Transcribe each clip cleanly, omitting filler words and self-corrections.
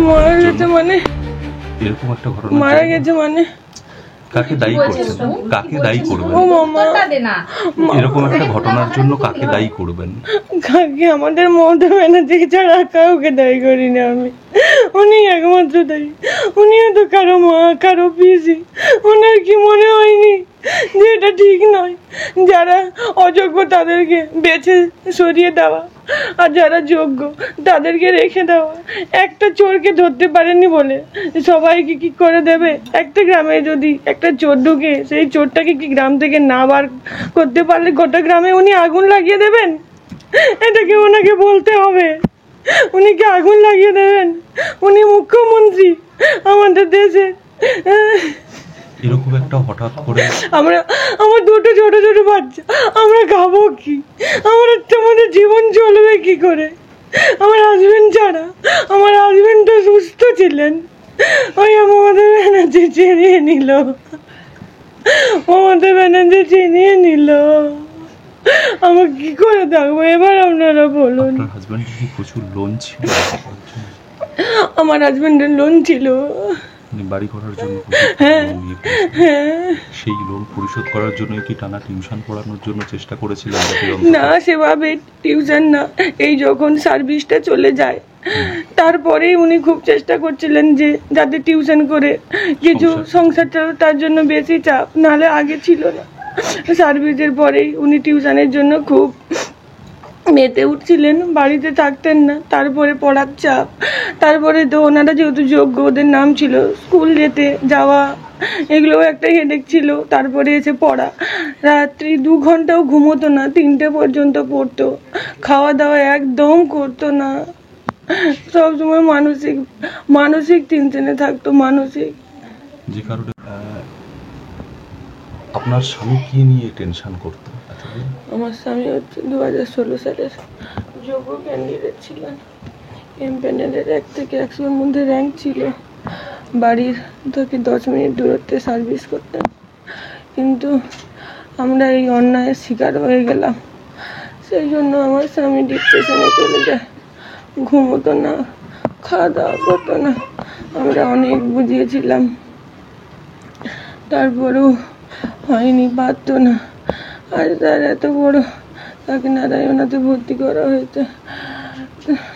মারা গেছে মানে এরকম একটা ঘটনা মারা গেছে মানে কাকে দায়ী করছেন? কাকে দায়ী করবেন? ও মামা এরকম একটা ঘটনার জন্য কাকে দায়ী করবেন? কাকে? আমাদের মমতা ব্যানার্জি ছাড়া কাউকে দায়ী করি না আমি। উনি একমাত্র দায়ী। উনিও তো কারো মা, কারো পিসি। ওনার কি মনে হয়নি যে এটা ঠিক নয়? যারা অযোগ্য তাদেরকে বেছে সরিয়ে দেওয়া, আর যারা যোগ্য তাদেরকে রেখে দেওয়া। একটা চোরকে ধরতে পারেনি বলে সবাইকে কি করে দেবে? একটা গ্রামে যদি একটা চোর ঢুকে, সেই চোরটাকে কি গ্রাম থেকে না বার করতে পারলে গোটা গ্রামে উনি আগুন লাগিয়ে দেবেন? এটাকে ওনাকে বলতে হবে। উনি কি আগুন লাগিয়ে দেবেন? উনি মুখ্যমন্ত্রী আমাদের দেশে। এরকম একটা হঠাৎ করে আমার দুটো ছোট ছোট বাচ্চা, আমরা খাবো কি? আমাদের জীবন চলবে কি করে? আমার হাজবেন্ড ছাড়া, আমার হাজবেন্ড তো সুস্থ ছিলেন, ওই মমতা ব্যানার্জি চিনিয়ে নিল। মমতা ব্যানার্জি চিনিয়ে নিল। আমার কি করে থাকবো এবার? আপনারা বলুন। আপনার হাজবেন্ডের কি প্রচুর লোন ছিল? আমার হাজবেন্ডের লোন ছিল, বাড়ি করার জন্য। সেই লোন পরিশোধ করার জন্য কি টানা টিউশন পড়ানোর জন্য চেষ্টা করেছিলেন? না, সেভাবে টিউশন না, এই যখন সার্ভিসটা চলে যায় তারপরেই উনি খুব চেষ্টা করছিলেন যে যাতে টিউশন করে কিছু সংসার চালানো, তার জন্য বেশি চাপ। নাহলে আগে ছিল না। সার্ভিসের পরেই উনি টিউশনের জন্য খুব মেতে উঠছিলেন, বাড়িতে থাকতেন না। তারপরে পড়ার চাপ, তারপরে তো ওনারা যেহেতু যোগ্য, ওদের নাম ছিল, স্কুল যেতে যাওয়া এগুলোও একটা হেডেক ছিল। তারপরে এসে পড়া, রাত্রি 2 ঘন্টাও ঘুমোতো না, 3টে পর্যন্ত পড়তো, খাওয়া দাওয়া একদম করতো না, সবসময় মানসিক টেনশনে থাকতো। মানসিক যে কারণে আপনার স্বামী কি নিয়ে টেনশন করতো? আমার স্বামী হচ্ছে 2016 সালের যোগ্য ক্যান্ডিডেট ছিলেন। এমপ্যানেলের 1 থেকে 100-এর মধ্যে র্যাঙ্ক ছিল। বাড়ির থেকে 10 মিনিট দূরত্বে সার্ভিস করতেন। কিন্তু আমরা এই অন্যায়ের শিকার হয়ে গেলাম। সেই জন্য আমার স্বামী ডিপ্রেশনে চলে যায়, ঘুমোতো না, খাওয়া দাওয়া করতো না। আমরা অনেক বুঝিয়েছিলাম, তারপরেও হয়নি, পারতো না। আজ তার এত বড়, তাকে নারায়ণাতে ভর্তি করা হয়েছে,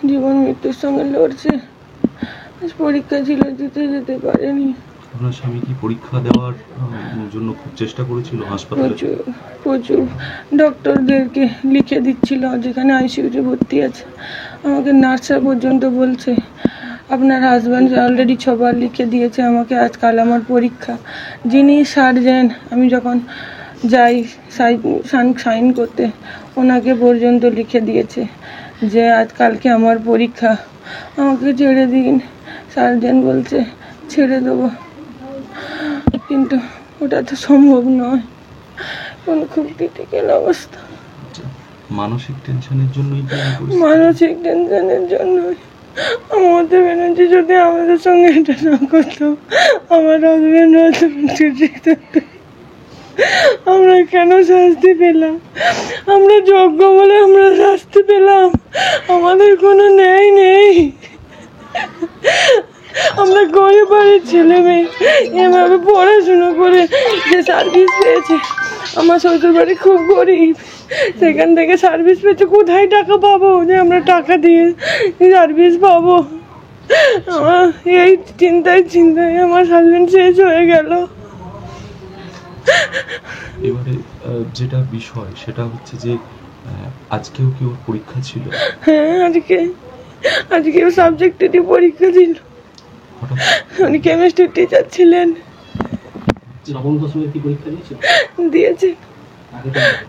জীবন মৃত্যুর সঙ্গে লড়ছে। আজ পরীক্ষা ছিল, দিতে যেতে পারেনি। আপনার স্বামী কি পরীক্ষা দেওয়ার জন্য খুব চেষ্টা করেছিল হাসপাতালে? প্রচুর ডক্টরদেরকে লিখে দিচ্ছিল, যেখানে আইসিইউতে ভর্তি আছে। আমাকে নার্সরা পর্যন্ত বলছে আপনার হাজব্যান্ড অলরেডি 6 বার লিখে দিয়েছে আমাকে, আজকাল আমার পরীক্ষা। যিনি সার্জেন, আমি যখন যাই সাইন করতে, ওনাকে পর্যন্ত লিখে দিয়েছে যে আজকালকে আমার পরীক্ষা, আমাকে ছেড়ে দিন। সার্জেন বলছে ছেড়ে দেবো, কিন্তু ওটা তো সম্ভব নয়। খুব ক্রিটিক্যাল অবস্থা। মানসিক টেনশনের জন্যই? মানসিক টেনশনের জন্যই। মমতা ব্যানার্জি যদি আমাদের সঙ্গে এটা না করতো, আমার হাজবেন্ড হয়তো ঠিক থাকতো। আমরা কেন শাস্তি পেলাম? আমরা যোগ্য বলে আমরা শাস্তি পেলাম? আমাদের কোনো ন্যায় নেই। আমরা গরিব বাড়ির ছেলে মেয়ে, এভাবে পড়াশুনো করে যে সার্ভিস পেয়েছে। আমার শ্বশুর বাড়ি খুব গরিব, সেখান থেকে সার্ভিস পেয়েছে। কোথায় টাকা পাবো যে আমরা টাকা দিয়ে সার্ভিস পাবো? এই চিন্তায় আমার হাজবেন্ড শেষ হয়ে গেল। এবারে যেটা বিষয় সেটা হচ্ছে যে আজকেও কি ওর পরীক্ষা ছিল? হ্যাঁ, আজকেও সাবজেক্টেরই পরীক্ষা ছিল। উনি কেমিস্ট্রি টিচার ছিলেন। দিয়েছে,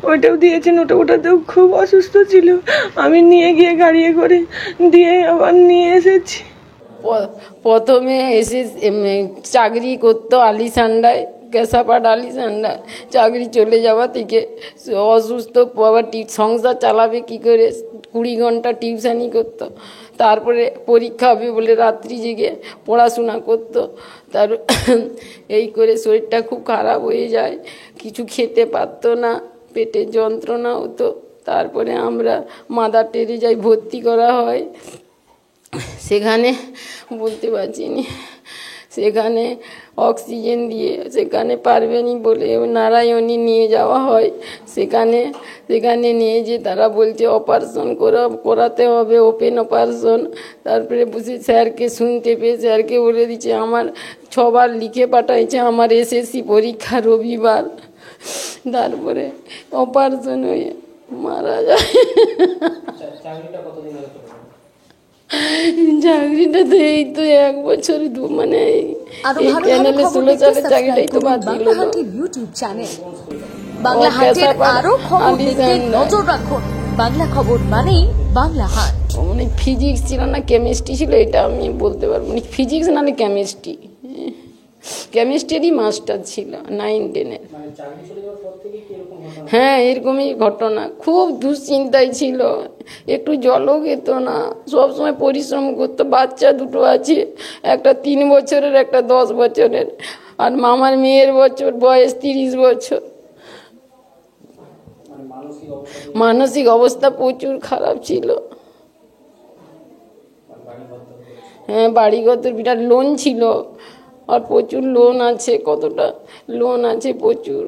ওইটাও দিয়েছেন। ওটাতেও খুব অসুস্থ ছিল। আমি নিয়ে গিয়ে গাড়িয়ে করে দিয়ে আবার নিয়ে এসেছি। প্রথমে এসে চাকরি করতো আলিসান্ডায়, কেশাপাট আলিসান্ডা। চাকরি চলে যাওয়া থেকে অসুস্থ, আবার সংসার চালাবে কি করে, 20 ঘন্টা টিউশানি করতো। তারপরে পরীক্ষা হবে বলে রাত্রি জেগে পড়াশোনা করতো। তার এই করে শরীরটা খুব খারাপ হয়ে যায়, কিছু খেতে পারতো না, পেটের যন্ত্রণা হতো। তারপরে আমরা মাদার টেরেজায় ভর্তি করা হয়। সেখানে বলতে পারছি না, সেখানে অক্সিজেন দিয়ে সেখানে পারবেনি বলে নারায়ণী নিয়ে যাওয়া হয়। সেখানে নিয়ে যে তারা বলছে অপারেশন করাতে হবে, ওপেন অপারেশন। তারপরে বসে স্যারকে শুনতে পেয়ে স্যারকে বলে দিচ্ছে আমার 6 বার লিখে পাঠাইছে আমার এসএসসি পরীক্ষা রবিবার। তারপরে অপারেশন হয়ে মারা যায়। চাকরিটা তো এই তো 1 বছর মানে এই চ্যানেলে 16 সালের চাকরিটাই তো বাদ দিল। ইউটিউব চ্যানেল বাংলা হাটের আরো খবর দেখতে নজর রাখুন। বাংলা খবর মানেই বাংলা হাট। মানে ফিজিক্স ছিল না কেমিস্ট্রি ছিল, এটা আমি বলতে পারবো না। ফিজিক্স নাহলে কেমিস্ট্রিরই মাস্টার ছিল 9-10-এর। হ্যাঁ, এরকমই ঘটনা। খুব দুশ্চিন্তায় ছিল, একটু জলও খেত না, সবসময় পরিশ্রম করতো। বাচ্চা 2 আছে, একটা 3 বছরের একটা 10 বছরের, আর মামার মেয়ের বয়স 30 বছর। মানসিক অবস্থা প্রচুর খারাপ ছিল। হ্যাঁ, বাড়িগত বিরাট লোন ছিল, আর প্রচুর লোন আছে, কতটা লোন আছে প্রচুর।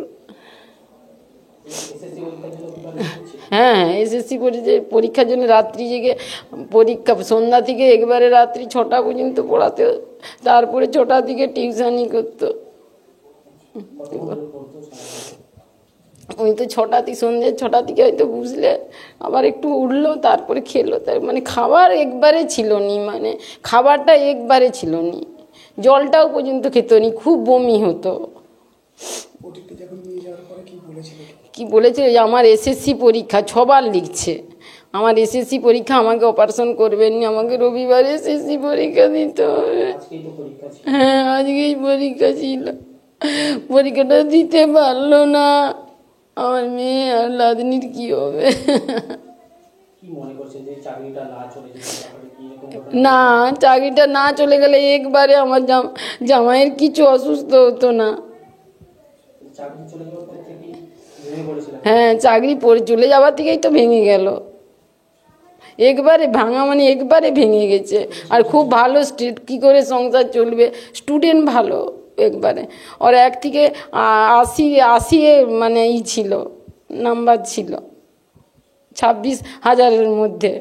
হ্যাঁ, এসএসসি পরীক্ষার জন্য রাত্রি জেগে পরীক্ষা, সন্ধ্যা থেকে একবারে রাত্রি 6টা পর্যন্ত পড়াতে, তারপরে 6টা থেকে টিউশনি করতো। ওই তো 6টা থেকে সন্ধ্যে 6টা থেকে হয়তো বুঝলে আবার একটু উঠলো, তারপরে খেলো। তার মানে খাবার একবারে ছিল নি, মানে খাবারটা একবারে ছিল নি, জলটাও পর্যন্ত খেত নি, খুব বমি হতো। কি বলেছিল যে আমার এসএসসি পরীক্ষা 6 বার লিখছে, আমার এসএসসি পরীক্ষা, আমাকে অপারেশন করবেন না, আমাকে রবিবার এসএসসি পরীক্ষা দিতে হবে। হ্যাঁ, আজকেই পরীক্ষা ছিল, পরীক্ষাটা দিতে পারলো না। আমার মেয়ে আর লাদনির কি হবে? না, চাকরিটা না চলে গেলে একবারে আমার জামাইয়ের কিছু অসুস্থ হতো না। হ্যাঁ, চাকরি চলে যাওয়ার থেকেই তো ভেঙে গেল, একবারে ভাঙা, মানে একবারে ভেঙে গেছে। আর খুব ভালো কি করে সংসার চলবে, স্টুডেন্ট ভালো একবারে। ওর 1 থেকে 80 মানে ছিল, নাম্বার ছিল 26,000-এর মধ্যে।